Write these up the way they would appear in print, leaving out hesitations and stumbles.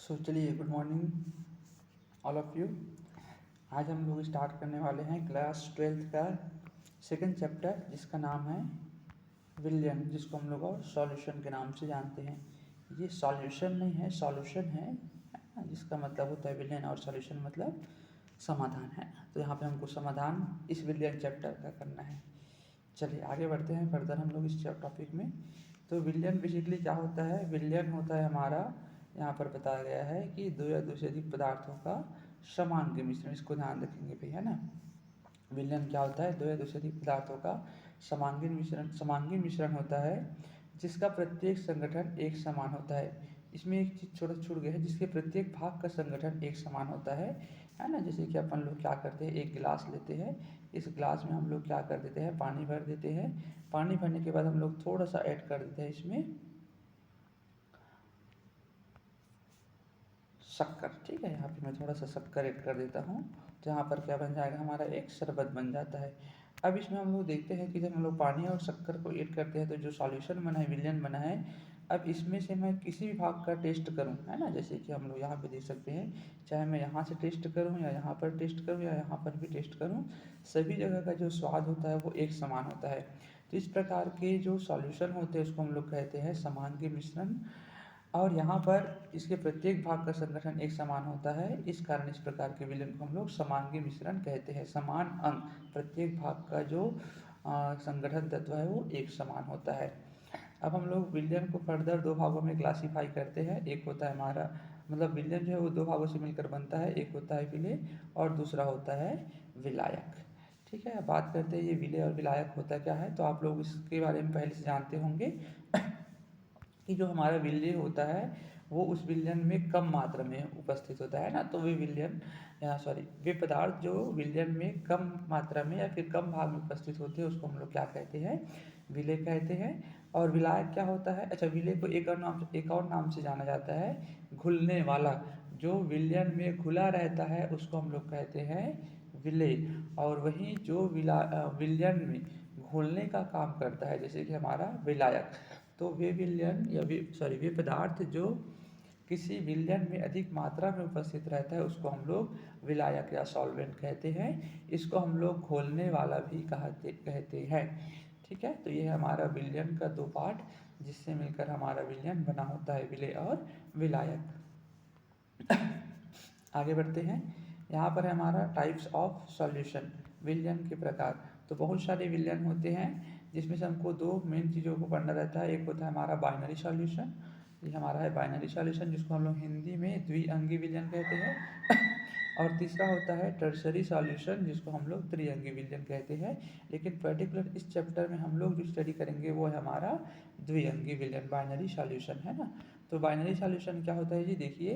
चलिए good morning all of you. आज हम लोग स्टार्ट करने वाले हैं क्लास 12th का सेकंड चैप्टर, जिसका नाम है विलियन, जिसको हम लोग और सॉल्यूशन के नाम से जानते हैं। ये सॉल्यूशन नहीं है, सॉल्यूशन है, जिसका मतलब होता है विलियन, और सॉल्यूशन मतलब समाधान है। तो यहाँ पे हमको समाधान इस विलियन चैप्टर का करना है। चलिए आगे बढ़ते हैं फर्दर हम लोग इस टॉपिक में। तो विलियन बेसिकली क्या होता है? विलियन होता है हमारा, यहाँ पर बताया गया है कि दो या दो से अधिक पदार्थों का समांगी मिश्रण। इसको ध्यान रखेंगे भाई, है ना। विलियन क्या होता है? दो या दो से अधिक पदार्थों का समांगी मिश्रण होता है, जिसका प्रत्येक संगठन एक समान होता है। इसमें एक चीज़ छोटा छूट गया है, जिसके प्रत्येक भाग का संगठन एक समान होता है ना। जैसे कि अपन लोग क्या करते हैं, एक गिलास लेते हैं, इस गिलास में हम लोग क्या कर देते हैं, पानी भर देते हैं। पानी भरने के बाद हम लोग थोड़ा सा ऐड कर देते हैं इसमें शक्कर। ठीक है, यहाँ पे मैं थोड़ा सा शक्कर ऐड कर देता हूँ, तो यहाँ पर क्या बन जाएगा, हमारा एक शरबत बन जाता है। अब इसमें हम लोग देखते हैं कि जब हम लोग पानी और शक्कर को ऐड करते हैं तो जो सॉल्यूशन बना है, विलियन बना है। अब इसमें से मैं किसी भी भाग का टेस्ट करूँ, है ना, जैसे कि हम लोग यहाँ पे देख सकते हैं, चाहे मैं यहाँ से टेस्ट करूँ या यहाँ पर टेस्ट करूँ या यहाँ पर भी टेस्ट करूँ, सभी जगह का जो स्वाद होता है वो एक समान होता है। तो इस प्रकार के जो सॉल्यूशन होते हैं उसको हम लोग कहते हैं समांगी मिश्रण। और यहाँ पर इसके प्रत्येक भाग का संगठन एक समान होता है, इस कारण इस प्रकार के विलयन को हम लोग समांगी मिश्रण कहते हैं। समान अंग, प्रत्येक भाग का जो संगठन तत्व है वो एक समान होता है। अब हम लोग विलयन को फर्दर दो भागों में क्लासीफाई करते हैं। एक होता है हमारा, मतलब विलयन जो है वो दो भागों से मिलकर बनता है, एक होता है विलेय और दूसरा होता है विलायक। ठीक है, अब बात करते हैं ये विलेय और विलायक होता क्या है। तो आप लोग इसके बारे में पहले से जानते होंगे कि जो हमारा विलय होता है वो उस विलयन में कम मात्रा में उपस्थित होता है ना। तो वे विलयन वे पदार्थ जो विलयन में कम मात्रा में या फिर कम भाग में उपस्थित होते हैं उसको हम लोग क्या कहते हैं, विलेय कहते हैं। और विलायक क्या होता है? अच्छा, विलेय को एक और नाम से जाना जाता है, घुलने वाला। जो विलयन में घुला रहता है उसको हम लोग कहते हैं विलेय। और वहीं जो विलयन में घोलने का काम करता है, जैसे कि हमारा विलायक, तो वे विलयन या वे पदार्थ जो किसी विलयन में अधिक मात्रा में उपस्थित रहता है उसको हम लोग विलायक या सॉल्वेंट कहते हैं। इसको हम लोग घोलने वाला भी कहते हैं। ठीक है, तो ये है हमारा विलयन का दो पार्ट, जिससे मिलकर हमारा विलयन बना होता है, विलेय और विलायक। आगे बढ़ते हैं। यहाँ पर है हमारा टाइप्स ऑफ सॉल्यूशन, विलयन के प्रकार। तो बहुत सारे विलयन होते हैं, जिसमें से हमको दो मेन चीज़ों को पढ़ना रहता है। एक होता है हमारा बाइनरी सॉल्यूशन, ये हमारा है बाइनरी सॉल्यूशन, जिसको हम लोग हिंदी में द्विअंगी विलयन कहते हैं। और तीसरा होता है टर्सरी सॉल्यूशन, जिसको हम लोग त्रिअंगी विलयन कहते हैं। लेकिन पर्टिकुलर इस चैप्टर में हम लोग जो स्टडी करेंगे वो है हमारा द्विअंगी विलयन, बाइनरी सॉल्यूशन, है ना। तो बाइनरी सॉल्यूशन क्या होता है जी, देखिए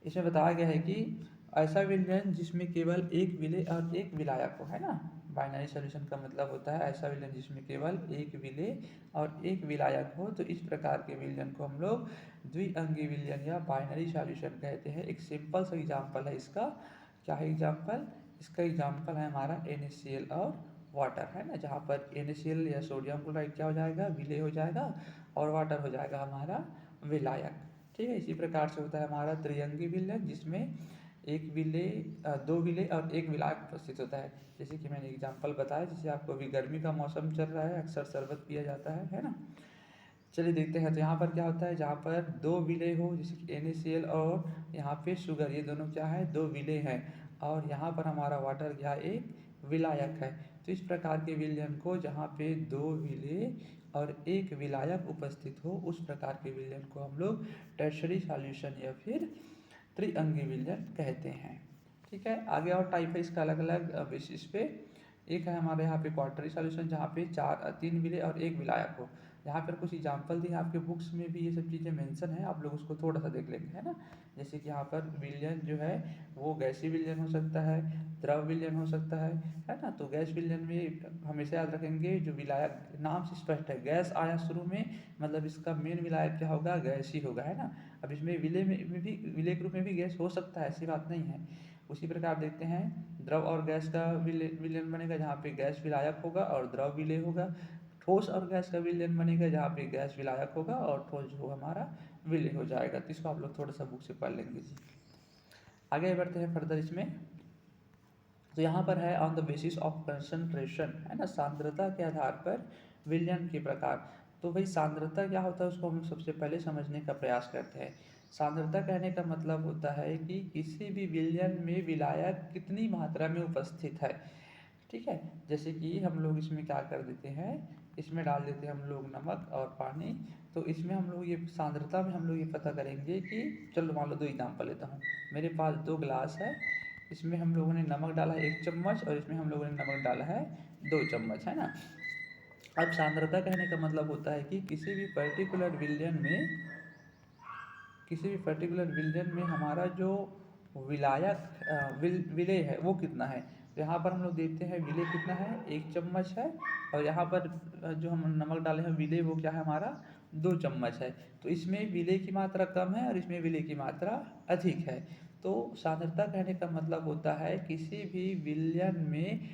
इसमें बताया गया है कि ऐसा विलयन जिसमें केवल एक विलेय और एक विलायक हो, है ना। बाइनरी सॉल्यूशन का मतलब होता है ऐसा विलयन जिसमें केवल एक विलेय और एक विलायक हो। तो इस प्रकार के विलयन को हम लोग द्विअंगी विलयन या बाइनरी सॉल्यूशन कहते हैं। एक सिंपल सा एग्जांपल है इसका। क्या है एग्जांपल? इसका एग्जांपल है हमारा NaCl और वाटर, है ना। जहाँ पर NaCl या सोडियम क्लोराइड क्या हो जाएगा, विलेय हो जाएगा, और वाटर हो जाएगा हमारा विलायक। ठीक है, इसी प्रकार से होता है हमारा त्रिअंगी विलयन, जिसमें एक विलेय, दो विलेय और एक विलायक उपस्थित होता है। जैसे कि मैंने एग्जांपल बताया, जैसे आपको अभी गर्मी का मौसम चल रहा है, अक्सर शरबत पिया जाता है ना। चलिए देखते हैं। तो यहाँ पर क्या होता है, जहाँ पर दो विलेय हो, जैसे कि NaCl और यहाँ पे शुगर, ये दोनों क्या है, दो विलेय हैं, और यहाँ पर हमारा वाटर क्या, एक विलायक है। तो इस प्रकार के विलयन को जहाँ पे दो विलेय और एक विलायक उपस्थित हो, उस प्रकार के विलयन को हम लोग टर्शरी सॉल्यूशन या फिर त्रिअंगी विलयन कहते हैं। ठीक है, आगे और टाइप है इसका अलग अलग बेसिस पे। एक है हमारे यहाँ पे क्वार्टरी सॉल्यूशन, जहाँ पे तीन विलेय और एक विलायक हो। यहाँ पर कुछ एग्जांपल दिए आपके बुक्स में भी, ये सब चीज़ें मेंशन है, आप लोग उसको थोड़ा सा देख लेंगे, है ना। जैसे कि यहाँ पर विलयन जो है वो गैसीय विलयन हो सकता है, द्रव विलयन हो सकता है ना। तो गैस विलयन में हमेशा याद रखेंगे, जो विलायक नाम से स्पष्ट है, गैस आया शुरू में, मतलब इसका मेन विलायक क्या होगा, गैस ही होगा, है ना। अब इसमें विलेय में भी, विलेय के रूप में भी गैस हो सकता है, ऐसी बात नहीं है। उसी प्रकार देखते हैं द्रव और गैस का विलयन बनेगा, जहाँ पे गैस विलायक होगा और द्रव विलेय होगा। ठोस और गैस का विलयन बनेगा, जहाँ पे गैस विलायक होगा और ठोस जो हमारा विलय हो जाएगा। तो इसको आप लोग थोड़ा सा बुक से पढ़ लेंगे जी। आगे बढ़ते हैं फर्दर इसमें। तो यहाँ पर है on the basis of concentration, है ना, सांद्रता के आधार पर विलयन के प्रकार। तो भाई सांद्रता क्या होता है उसको हम सबसे पहले समझने का प्रयास करते हैं। सांद्रता कहने का मतलब होता है कि किसी भी विलयन में विलायक कितनी मात्रा में उपस्थित है। ठीक है, जैसे कि हम लोग इसमें क्या कर देते हैं, इसमें डाल देते हैं हम लोग नमक और पानी। तो इसमें हम लोग ये सांद्रता में हम लोग ये पता करेंगे कि, चलो मान लो 2 एग्जाम्पल लेता हूँ। मेरे पास 2 गिलास है, इसमें हम लोगों ने नमक डाला है 1 चम्मच और इसमें हम लोगों ने नमक डाला है 2 चम्मच, है ना। अब सांद्रता कहने का मतलब होता है कि किसी भी पर्टिकुलर विलयन में हमारा जो विलेय है वो कितना है। तो यहाँ पर हम लोग देखते हैं विलेय कितना है, 1 चम्मच है, और यहाँ पर जो हम नमक डाले हैं विलेय वो क्या है हमारा 2 चम्मच है। तो इसमें विलेय की मात्रा कम है और इसमें विलेय की मात्रा अधिक है। तो सांद्रता कहने का मतलब होता है किसी भी विलयन में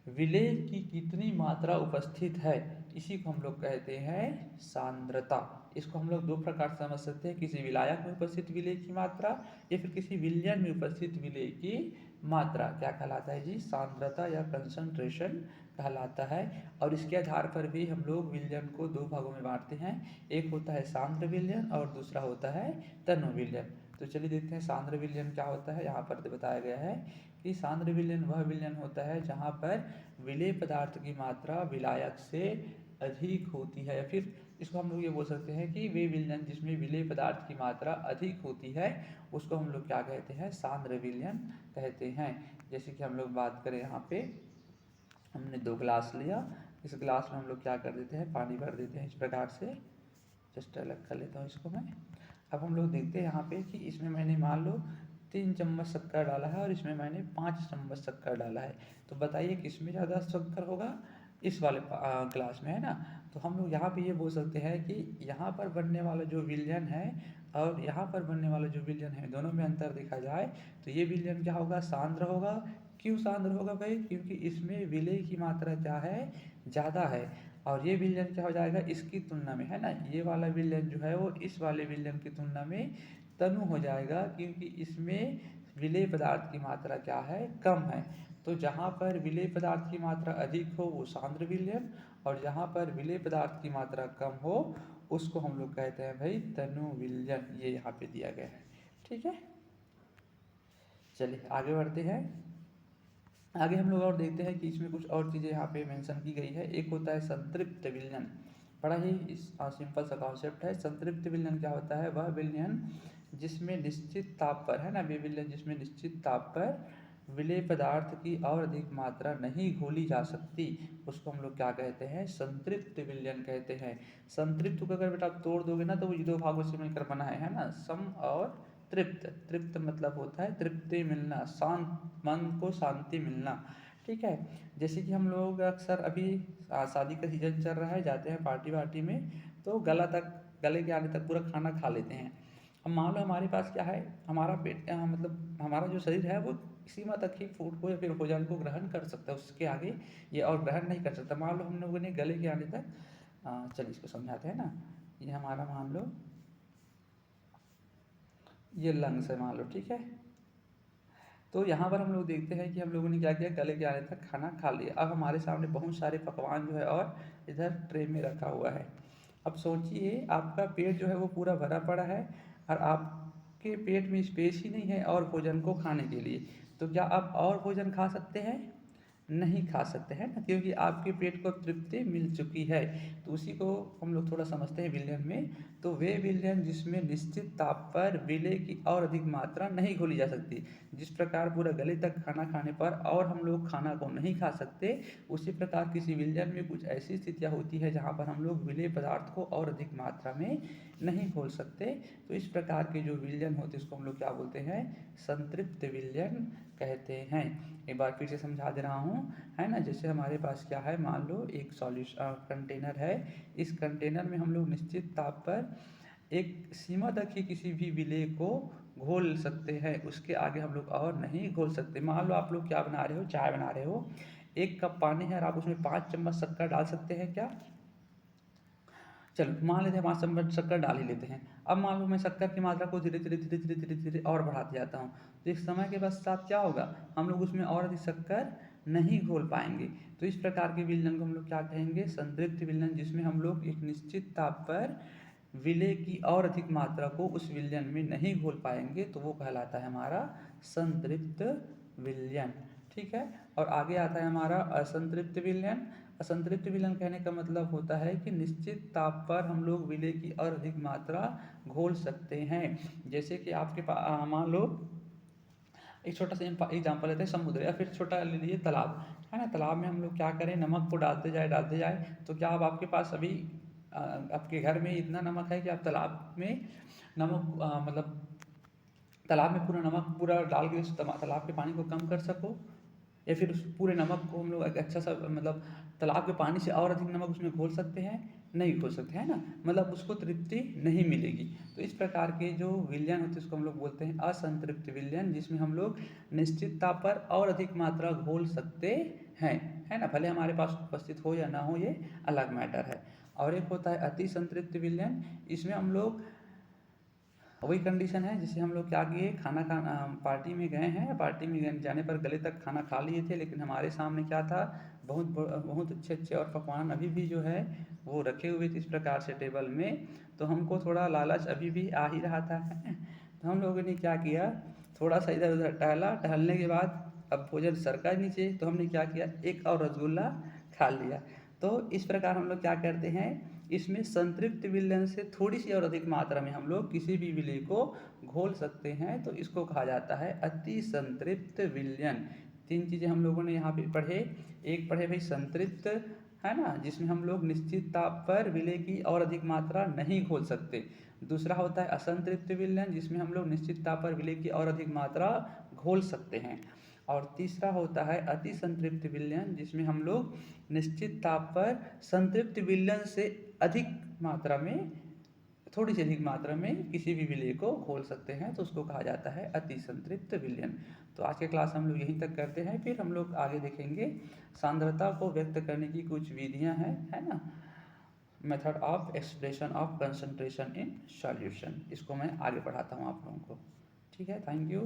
विलेय की कितनी मात्रा उपस्थित है, इसी को हम लोग कहते हैं सांद्रता। इसको हम लोग 2 प्रकार से समझ सकते हैं, किसी विलायक में उपस्थित विलेय की मात्रा या फिर किसी विलयन में उपस्थित विलेय की मात्रा क्या कहलाता है जी, सांद्रता या कंसंट्रेशन कहलाता है। और इसके आधार पर भी हम लोग विलयन को 2 भागों में बांटते हैं, एक होता है सांद्र विलयन और दूसरा होता है तन्व विलयन। तो चलिए देखते हैं सांद्र विलयन क्या होता है। यहाँ पर बताया गया है कि सांद्र विलयन वह विलयन होता है जहाँ पर विलेय पदार्थ की मात्रा विलायक से अधिक होती है, या फिर इसको हम लोग ये बोल सकते हैं कि वे विलयन जिसमें विलेय पदार्थ की मात्रा अधिक होती है उसको हम लोग क्या कहते हैं, सांद्र विलयन कहते हैं। जैसे कि हम लोग बात करें, यहाँ पे हमने 2 गिलास लिया, इस गिलास में हम लोग क्या कर देते हैं, पानी भर देते हैं इस प्रकार से। जस्ट अलग कर लेता हूँ इसको मैं। अब हम लोग देखते हैं यहाँ पे कि इसमें मैंने मान लो 3 चम्मच शक्कर डाला है और इसमें मैंने 5 चम्मच शक्कर डाला है। तो बताइए किसमें ज़्यादा शक्कर होगा, इस वाले ग्लास में, है ना। तो हम लोग यहाँ पे ये बोल सकते हैं कि यहाँ पर बनने वाला जो विलयन है और यहाँ पर बनने वाला जो विलयन है, दोनों में अंतर देखा जाए तो ये विलयन क्या होगा, सांद्र होगा। क्यों सांद्र होगा भाई, क्योंकि इसमें विलेय की मात्रा क्या है, ज़्यादा है। और ये विलयन क्या हो जाएगा इसकी तुलना में, है ना, ये वाला विलयन जो है वो इस वाले विलयन की तुलना में तनु हो जाएगा, क्योंकि इसमें विलेय पदार्थ की मात्रा क्या है, कम है। तो जहाँ पर विलेय पदार्थ की मात्रा अधिक हो वो सांद्र विलयन, और जहाँ पर विलेय पदार्थ की मात्रा कम हो उसको हम लोग कहते हैं भाई तनु विलयन। ये यहाँ पे दिया गया है, ठीक है। चलिए आगे बढ़ते हैं। आगे हम लोग और देखते हैं कि इसमें कुछ और चीज़ें यहाँ पे मेंशन की गई है। एक होता है संतृप्त विलयन, बड़ा ही सिंपल सा कॉन्सेप्ट है। संतृप्त विलयन क्या होता है, वह विलयन जिसमें निश्चित ताप पर, है ना, वे विलयन जिसमें निश्चित ताप पर विलेय पदार्थ की और अधिक मात्रा नहीं घोली जा सकती, उसको हम लोग क्या कहते हैं, संतृप्त विलयन कहते हैं। संतृप्त को अगर बेटा आप तोड़ दोगे ना तो वो 2 भागों से मिलकर बना है ना, सम और तृप्त। तृप्त मतलब होता है तृप्ति मिलना, शांत मन को शांति मिलना, ठीक है। जैसे कि हम लोग अक्सर अभी शादी का सीजन चल रहा है, जाते हैं पार्टी वार्टी में, तो गले के आने तक पूरा खाना खा लेते हैं। अब मान लो हमारे पास क्या है, हमारा पेट मतलब हमारा जो शरीर है वो सीमा तक ही फूड को या फिर भोजन को ग्रहण कर सकता है, उसके आगे ये और ग्रहण नहीं कर सकता। मान लो हम लोगों ने गले के आने तक, चलिए इसको समझाते हैं ना। ये हमारा मान लो ये लंग्स है मान लो, ठीक है। तो यहाँ पर हम लोग देखते हैं कि हम लोगों ने क्या किया, गले के आने तक खाना खा लिया। अब हमारे सामने बहुत सारे पकवान जो है और इधर ट्रे में रखा हुआ है। अब सोचिए आपका पेट जो है वो पूरा भरा पड़ा है और आपके पेट में स्पेस ही नहीं है और भोजन को खाने के लिए। तो क्या आप और भोजन खा सकते हैं, नहीं खा सकते हैं ना, क्योंकि आपके पेट को तृप्ति मिल चुकी है। तो उसी को हम लोग थोड़ा समझते हैं विलयन में। तो वे विलयन जिसमें निश्चित ताप पर विलेय की और अधिक मात्रा नहीं घोली जा सकती, जिस प्रकार पूरा गले तक खाना खाने पर और हम लोग खाना को नहीं खा सकते, उसी प्रकार किसी विलयन में कुछ ऐसी स्थितियाँ होती है जहाँ पर हम लोग विलेय पदार्थ को और अधिक मात्रा में नहीं घोल सकते। तो इस प्रकार के जो विलयन होते हैं उसको हम लोग क्या बोलते हैं, संतृप्त विलयन कहते हैं। एक बार फिर से समझा दे रहा हूँ, है ना। जैसे हमारे पास क्या है, मान लो एक कंटेनर है, इस कंटेनर में हम लोग निश्चित ताप पर एक सीमा तक ही किसी भी विलेय को घोल सकते हैं, उसके आगे हम लोग और नहीं घोल सकते। मान लो आप लोग क्या बना रहे हो, चाय बना रहे हो, 1 कप पानी है और आप उसमें 5 चम्मच शक्कर डाल सकते हैं क्या, चलो मान लेते हैं 5 चम्मच शक्कर डाल ही लेते हैं। अब मान लो मैं शक्कर की मात्रा को धीरे धीरे धीरे धीरे धीरे धीरे और बढ़ाते जाता हूँ, तो एक समय के पश्चात क्या होगा, हम लोग उसमें और अधिक शक्कर नहीं घोल पाएंगे। तो इस प्रकार के विलयन को हम लोग क्या कहेंगे, संतृप्त विलयन, जिसमें हम लोग एक निश्चित ताप पर विलेय की और अधिक मात्रा को उस विलयन में नहीं घोल पाएंगे, तो वो कहलाता है हमारा संतृप्त विलयन। ठीक है। और आगे आता है हमारा असंतृप्त विलयन। असंतृप्त विलयन कहने का मतलब होता है कि निश्चित ताप पर हम लोग विलेय की और अधिक मात्रा घोल सकते हैं। जैसे कि आपके पास मान लो एक छोटा सा एग्जाम्पल लेते हैं, समुद्र या फिर छोटा ले लीजिए तालाब, है ना। तालाब में हम लोग क्या करें, नमक को डालते जाए, तो क्या अब आपके पास अभी आपके घर में इतना नमक है कि आप तालाब में नमक मतलब तालाब में पूरा नमक पूरा डाल के उस तालाब के पानी को कम कर सको, या फिर उस पूरे नमक को हम लोग एक अच्छा सा मतलब तालाब के पानी से और अधिक नमक उसमें घोल सकते हैं, नहीं घोल सकते, है ना। मतलब उसको तृप्ति नहीं मिलेगी। तो इस प्रकार के जो विलयन होते हैं उसको हम लोग बोलते हैं असंतृप्त विलयन, जिसमें हम लोग निश्चित ताप पर और अधिक मात्रा घोल सकते हैं, है ना। भले हमारे पास उपस्थित हो या ना हो, ये अलग मैटर है। और एक होता है अति संतृप्त विलयन। इसमें हम लोग वही कंडीशन है, जिसे हम लोग क्या किए, पार्टी में गए हैं, पार्टी में जाने पर गले तक खाना खा लिए थे, लेकिन हमारे सामने क्या था, बहुत बहुत अच्छे अच्छे और पकवान अभी भी जो है वो रखे हुए थे इस प्रकार से टेबल में। तो हमको थोड़ा लालच अभी भी आ ही रहा था। तो हम लोगों ने क्या किया, थोड़ा सा इधर उधर टहला, टहलने के बाद अब भोजन सरका नीचे, तो हमने क्या किया, एक और रसगुल्ला खा लिया। तो इस प्रकार हम लोग क्या करते हैं, इसमें संतृप्त विलयन से थोड़ी सी और अधिक मात्रा में हम लोग किसी भी विलेय को घोल सकते हैं, तो इसको कहा जाता है अति संतृप्त विलयन। 3 चीज़ें हम लोगों ने यहाँ पे पढ़े। एक पढ़े भाई संतृप्त, है ना, जिसमें हम लोग निश्चित ताप पर विलेय की और अधिक मात्रा नहीं घोल सकते। दूसरा होता है असंतृप्त विलयन, जिसमें हम लोग निश्चित ताप पर विलेय की और अधिक मात्रा घोल सकते हैं। और तीसरा होता है अति संतृप्त विलयन, जिसमें हम लोग निश्चित ताप पर संतृप्त विलयन से अधिक मात्रा में, थोड़ी सी अधिक मात्रा में किसी भी विलेय को घोल सकते हैं, तो उसको कहा जाता है अति संतृप्त विलयन। तो आज के क्लास हम लोग यहीं तक करते हैं, फिर हम लोग आगे देखेंगे सांद्रता को व्यक्त करने की कुछ विधियां हैं, है ना। Method of expression of concentration in solution, इसको मैं आगे पढ़ाता हूँ आप लोगों को। ठीक है, थैंक यू।